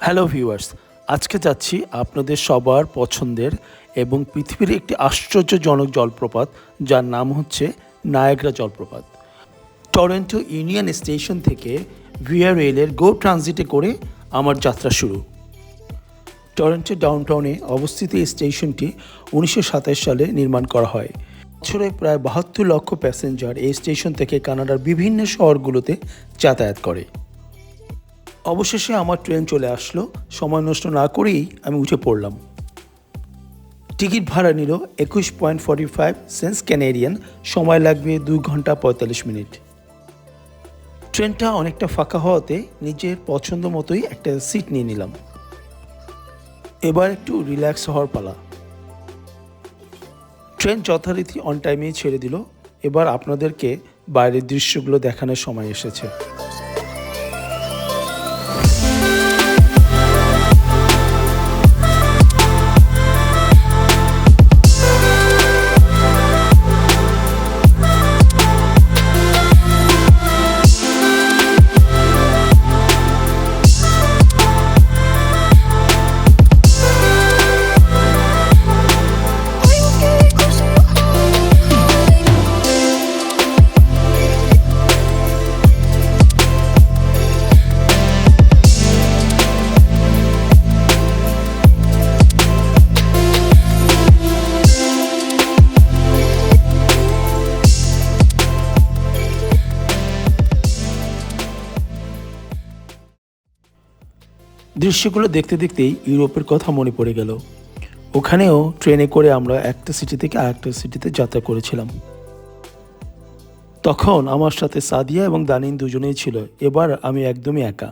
Hello viewers, আজকে যাচ্ছি আপনাদের সবার পছন্দের এবং পৃথিবীর একটি আশ্চর্যজনক জলপ্রপাত যার নাম হচ্ছে নায়াগ্রা জলপ্রপাত। টরন্টো ইউনিয়ন স্টেশন থেকে ভিয়া রেলের গো ট্রানজিটে করে আমার যাত্রা শুরু। টরন্টো ডাউনটাউনে অবস্থিত এই স্টেশনটি 1927 সালে নির্মাণ করা হয়। বছরে প্রায় 72 লক্ষ প্যাসেঞ্জার এই স্টেশন থেকে কানাডার বিভিন্ন শহরগুলোতে যাতায়াত করে। অবশেষে আমার ট্রেন চলে আসলো। সময় নষ্ট না করেই আমি উঠে পড়লাম। টিকিট ভাড়া নিল 21.45 ক্যানাডিয়ান। সময় লাগবে 2 ঘন্টা 45 মিনিট। ট্রেনটা অনেকটা ফাঁকা হওয়াতে নিজের পছন্দ মতোই একটা সিট নিয়ে নিলাম। এবার একটু রিল্যাক্স হওয়ার পালা। ট্রেন যথারীতি অন টাইমেই ছেড়ে দিল। এবার আপনাদেরকে বাইরের দৃশ্যগুলো দেখানোর সময় এসেছে। দৃশ্যগুলো দেখতে দেখতেই ইউরোপের কথা মনে পড়ে গেল। ওখানেও ট্রেনে করে আমরা একটা সিটি থেকে আরেকটা সিটিতে যাত্রা করেছিলাম। তখন আমার সাথে সাদিয়া এবং দানিন দুজনেই ছিল। এবার আমি একদমই একা।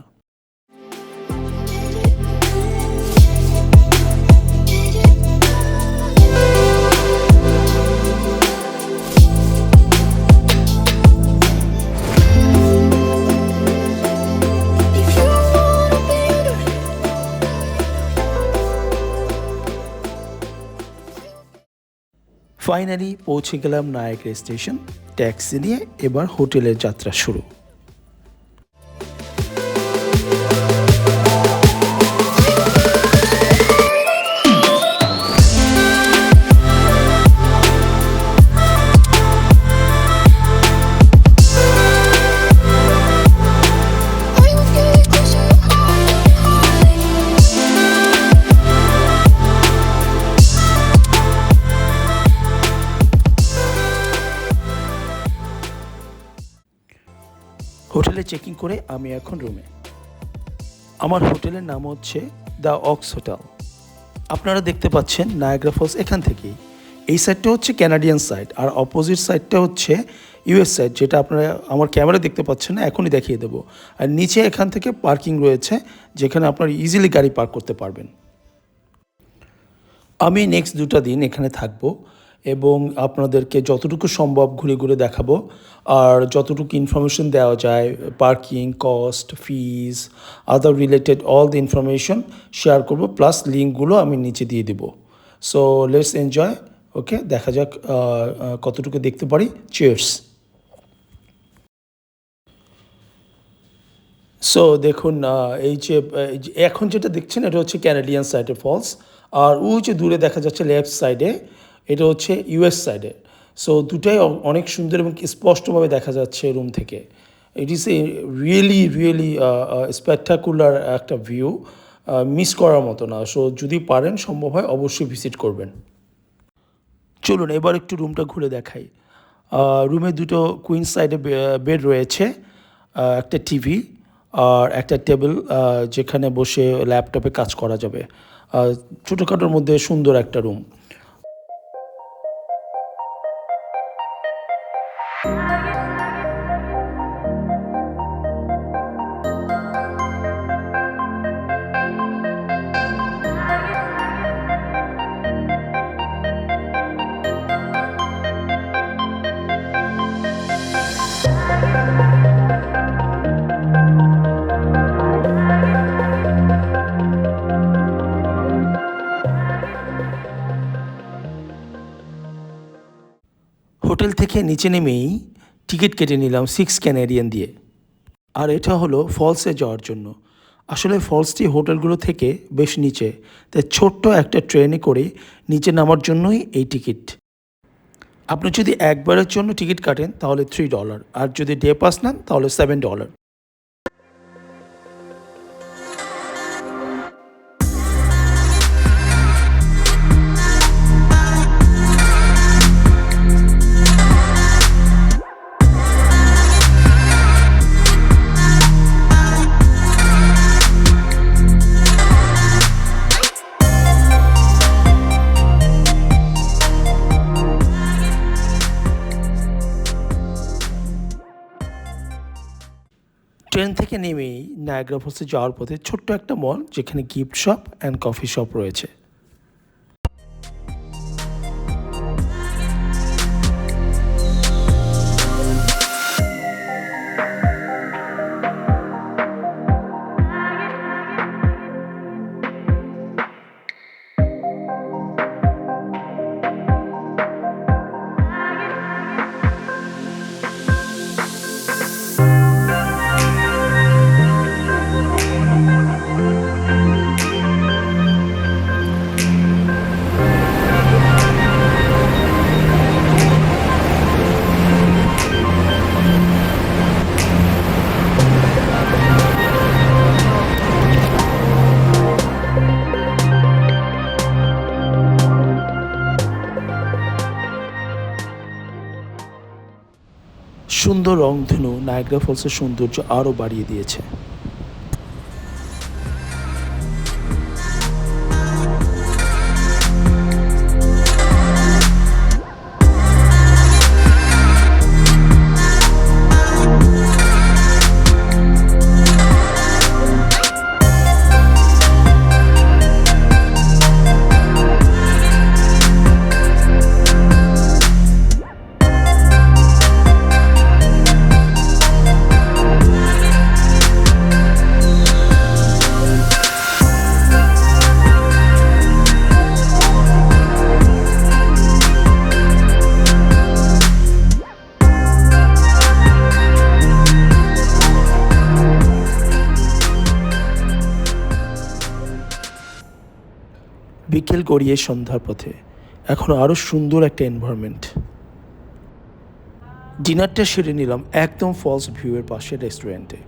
ফাইনালি পৌঁছে গেলাম নায়াগ্রা স্টেশন। ট্যাক্সি নিয়ে এবার হোটেলের যাত্রা শুরু। হোটেলে চেকিং করে আমি এখন রুমে। আমার হোটেলের নাম হচ্ছে দ্য অক্স হোটেল। আপনারা দেখতে পাচ্ছেন নায়াগ্রা ফলস এখান থেকেই। এই সাইডটা হচ্ছে ক্যানাডিয়ান সাইড আর অপোজিট সাইডটা হচ্ছে ইউএস সাইড, যেটা আপনারা আমার ক্যামেরা দেখতে পাচ্ছেন না, এখনই দেখিয়ে দেবো। আর নিচে এখান থেকে পার্কিং রয়েছে যেখানে আপনারা ইজিলি গাড়ি পার্ক করতে পারবেন। আমি নেক্সট 2টা দিন এখানে থাকবো এবং আপনাদেরকে যতটুকু সম্ভব ঘুরে ঘুরে দেখাবো আর যতটুকু ইনফরমেশন দেওয়া যায়, parking cost, fees, other related all the information share করবো, প্লাস লিঙ্কগুলো আমি নিচে দিয়ে দেবো। So let's enjoy. ওকে, দেখা যাক কতটুকু দেখতে পারি। চিয়ার্স। সো দেখুন, এই যে এখন যেটা দেখছেন এটা হচ্ছে ক্যানাডিয়ান সাইডে ফলস, আর ওই যে দূরে দেখা যাচ্ছে লেফট সাইডে এটা হচ্ছে ইউএস সাইডে। সো দুটাই অনেক সুন্দর এবং স্পষ্টভাবে দেখা যাচ্ছে রুম থেকে। It is a really spectacular একটা ভিউ, মিস করার মতো না। সো যদি পারেন, সম্ভব হয়, অবশ্যই ভিজিট করবেন। চলুন এবার একটু রুমটা ঘুরে দেখাই। রুমে দুটো কুইন সাইডে বেড রয়েছে, একটা টিভি আর একটা টেবিল যেখানে বসে ল্যাপটপে কাজ করা যাবে। ছোটোখাটোর মধ্যে সুন্দর একটা রুম। হোটেল থেকে নিচে নেমেই টিকিট কেটে নিলাম 6 ক্যানাডিয়ান দিয়ে। আর এটা হলো ফলসে যাওয়ার জন্য। আসলে ফলসটি হোটেলগুলো থেকে বেশ নিচে, তাই ছোট্ট একটা ট্রেনে করে নিচে নামার জন্যই এই টিকিট। আপনি যদি একবারের জন্য টিকিট কাটেন তাহলে $3, আর যদি ডে পাস নেন তাহলে $7। ট্রেন থেকে নেমেই নায়াগ্রা ফলসে যাওয়ার পথে ছোট্ট একটা মল, যেখানে gift shop and coffee shop রয়েছে। সুন্দর রংধনু নায়াগ্রা ফলসের সৌন্দর্য আরও বাড়িয়ে দিয়েছে। বিকেল গড়িয়ে সন্ধ্যার পথে এখন আরও সুন্দর একটা এনভায়রনমেন্ট। ডিনারটা সেরে নিলাম একদম ফলস ভিউয়ের পাশে রেস্টুরেন্টে,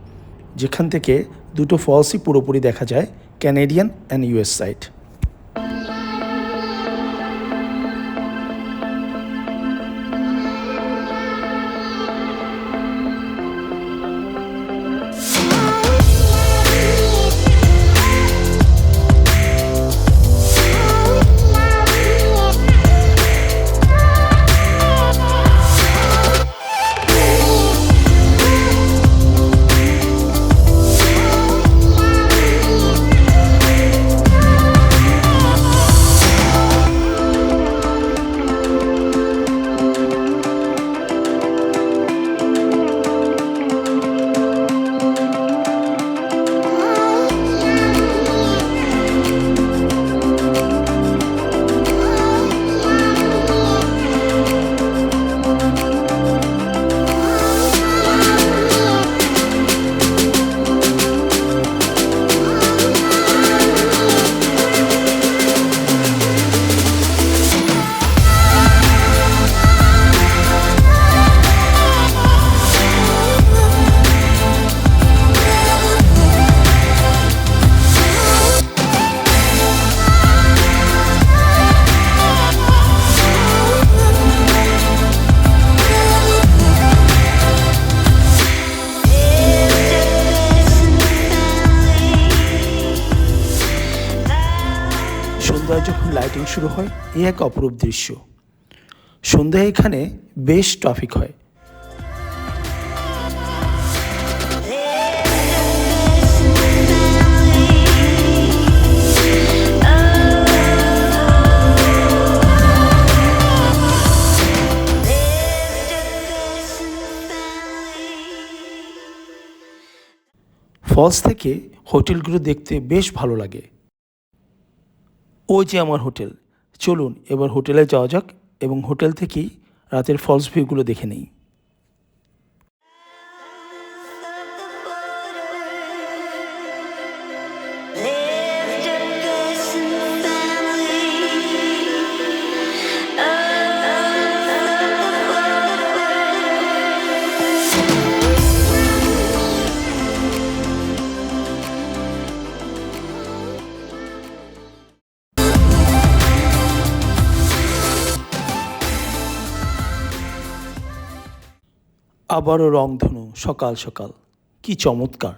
যেখান থেকে দুটো ফলসই পুরোপুরি দেখা যায়, ক্যানাডিয়ান অ্যান্ড ইউএস সাইড। সন্ধ্যায় যখন লাইটিং শুরু হয়, এই এক অপরূপ দৃশ্য। সন্ধ্যায় এখানে বেশ ট্রাফিক হয়। ফলস থেকে হোটেলগুলো দেখতে বেশ ভালো লাগে। ওই যে আমার হোটেল, চলুন এবার হোটেলে যাওয়া যাক এবং হোটেল থেকেই রাতের ফলস ভিউগুলো দেখে নিই। আবারও রংধনু সকাল সকাল, কি চমৎকার।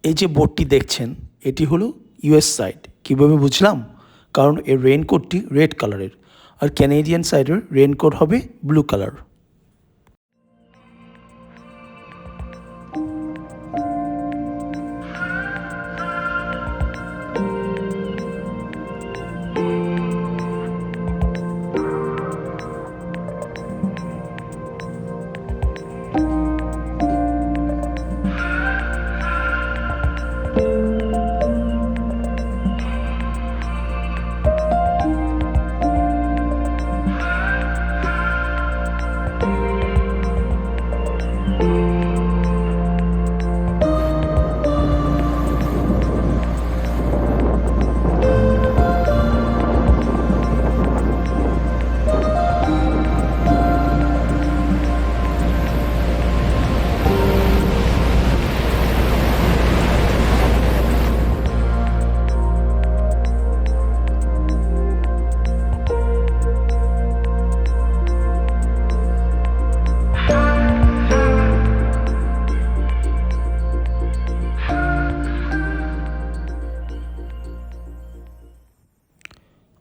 এই যে বোর্ডটি দেখছেন, এটি হলো ইউএস সাইড। কীভাবে বুঝলাম? কারণ এর রেইনকোটটি রেড কালারের, আর ক্যানেডিয়ান সাইডের রেইনকোট হবে ব্লু কালার।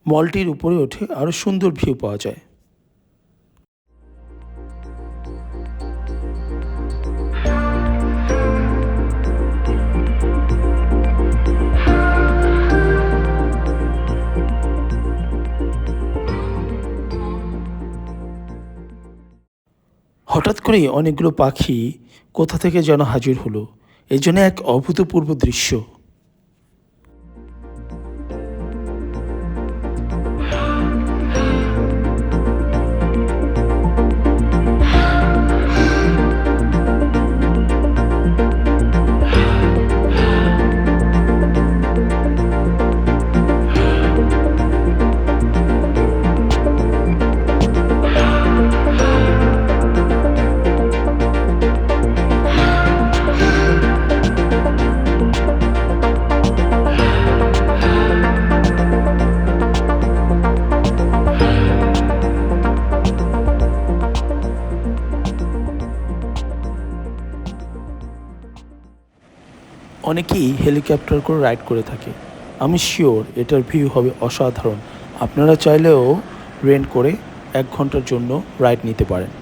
মলটির উপরে উঠে আরও সুন্দর ভিউ পাওয়া যায়। হঠাৎ করেই অনেকগুলো পাখি কোথা থেকে যেন হাজির হলো, এই জন্য এক অভূতপূর্ব দৃশ্য। অনেকেই হেলিকপ্টার করে রাইড করে থাকে। আমি শিওর এটার ভিউ হবে অসাধারণ। আপনারা চাইলেও রেন্ট করে 1 ঘন্টার জন্য রাইড নিতে পারেন।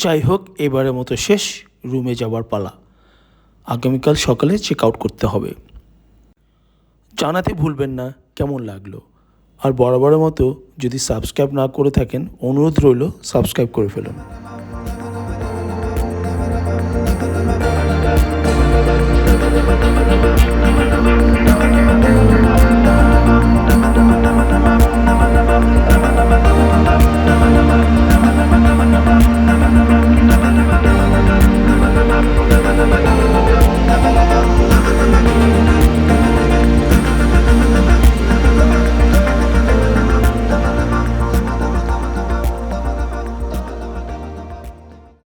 যাই হোক, এবারের মতো শেষ, রুমে যাবার পালা। আগামীকাল সকালে চেক আউট করতে হবে। জানাতে ভুলবেন না কেমন লাগলো, আর বরাবরের মতো যদি সাবস্ক্রাইব না করে থাকেন অনুরোধ রইল সাবস্ক্রাইব করে ফেলুন।